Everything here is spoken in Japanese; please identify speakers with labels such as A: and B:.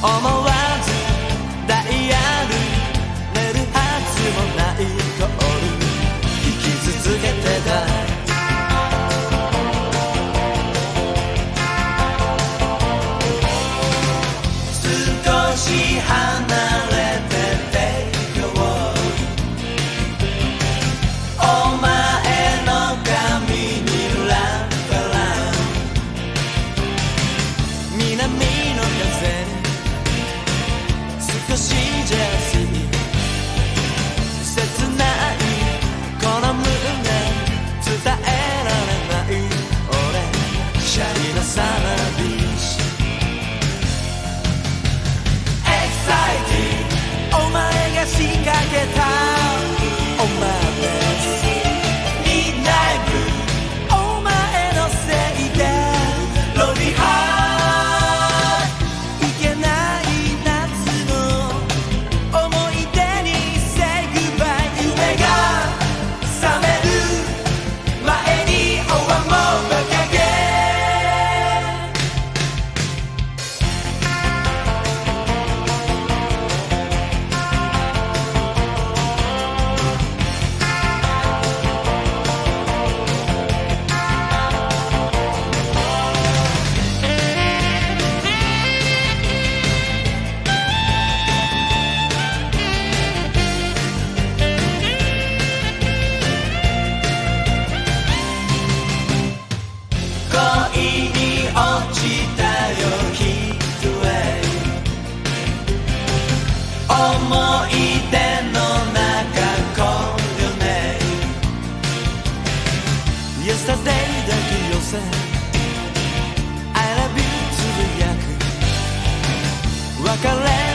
A: 思わずダイヤル寝るはずもない通り生き続けてた。少し離れててよお前の髪にランタラン南の風に少しジェラシー切ないこの胸伝えられない俺シャイなサマービーチお前が仕掛けたお前ですミッドナイトお前のせいでロビハーいけない夏の思い出に Say goodbye 夢が覚める前に終わもうバカげ恋に落ちたよ一重思い出の中こよね Yesterday だけ寄せ I love you つぶやく別れ